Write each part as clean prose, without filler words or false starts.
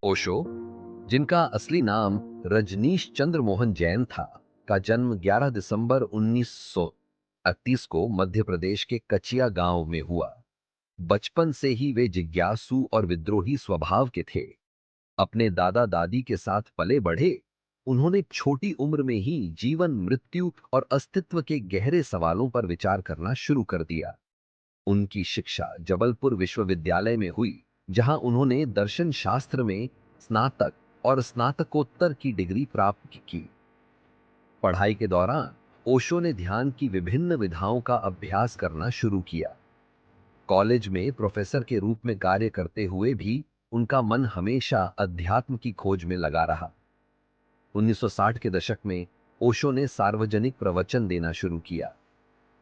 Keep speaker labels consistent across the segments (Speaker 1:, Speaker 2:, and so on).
Speaker 1: ओशो, जिनका असली नाम रजनीश चंद्र मोहन जैन था, का जन्म 11 दिसंबर 1938 को मध्य प्रदेश के कचिया गांव में हुआ। बचपन से ही वे जिज्ञासु और विद्रोही स्वभाव के थे। अपने दादा दादी के साथ पले बढ़े, उन्होंने छोटी उम्र में ही जीवन, मृत्यु और अस्तित्व के गहरे सवालों पर विचार करना शुरू कर दिया। उनकी शिक्षा जबलपुर विश्वविद्यालय में हुई, जहां उन्होंने दर्शन शास्त्र में स्नातक और स्नातकोत्तर की डिग्री प्राप्त की। पढ़ाई के दौरान ओशो ने ध्यान की विभिन्न विधाओं का अभ्यास करना शुरू किया। कॉलेज में प्रोफेसर के रूप में कार्य करते हुए भी उनका मन हमेशा अध्यात्म की खोज में लगा रहा। 1960 के दशक में ओशो ने सार्वजनिक प्रवचन देना शुरू किया।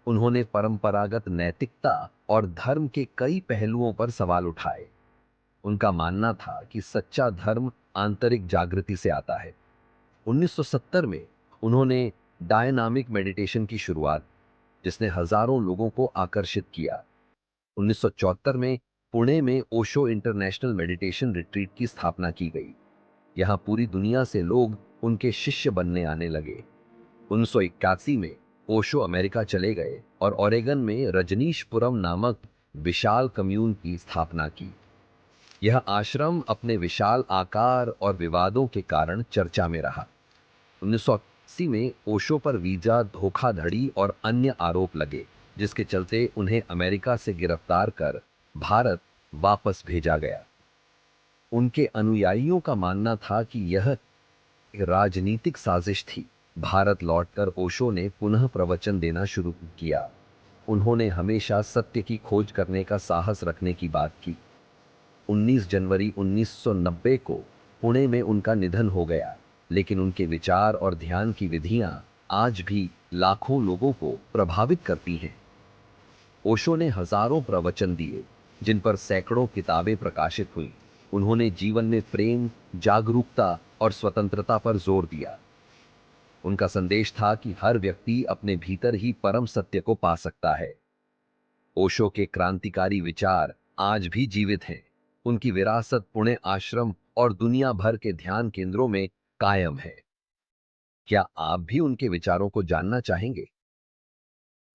Speaker 1: उन्होंने परंपरागत नैतिकता और धर्म के कई पहलुओं पर सवाल उठाए। उनका मानना था कि सच्चा धर्म आंतरिक जागृति से आता है। 1970 में उन्होंने डायनामिक मेडिटेशन की शुरुआत, जिसने हजारों लोगों को आकर्षित किया। 1974 में पुणे में ओशो इंटरनेशनल मेडिटेशन रिट्रीट की स्थापना की गई। यहां पूरी दुनिया से लोग उनके शिष्य बनने आने लगे। 1981 में ओशो अमेरिका चले गए और ओरेगन में रजनीशपुरम नामक विशाल कम्यून की स्थापना की। यह आश्रम अपने विशाल आकार और विवादों के कारण चर्चा में रहा। 1980 में ओशो पर वीजा धोखाधड़ी और अन्य आरोप लगे, जिसके चलते उन्हें अमेरिका से गिरफ्तार कर भारत वापस भेजा गया। उनके अनुयायियों का मानना था कि यह एक राजनीतिक साजिश थी। भारत लौटकर ओशो ने पुनः प्रवचन देना शुरू किया। उन्होंने हमेशा सत्य की खोज करने का साहस रखने की बात की। 19 जनवरी 1990 को पुणे में उनका निधन हो गया, लेकिन उनके विचार और ध्यान की विधियां आज भी लाखों लोगों को प्रभावित करती हैं। ओशो ने हजारों प्रवचन दिए, जिन पर सैकड़ों किताबें प्रकाशित हुई। उन्होंने जीवन में प्रेम, जागरूकता और स्वतंत्रता पर जोर दिया। उनका संदेश था कि हर व्यक्ति अपने भीतर ही परम सत्य को पा सकता है। ओशो के क्रांतिकारी विचार आज भी जीवित हैं। उनकी विरासत पुणे आश्रम और दुनिया भर के ध्यान केंद्रों में कायम है। क्या आप भी उनके विचारों को जानना चाहेंगे?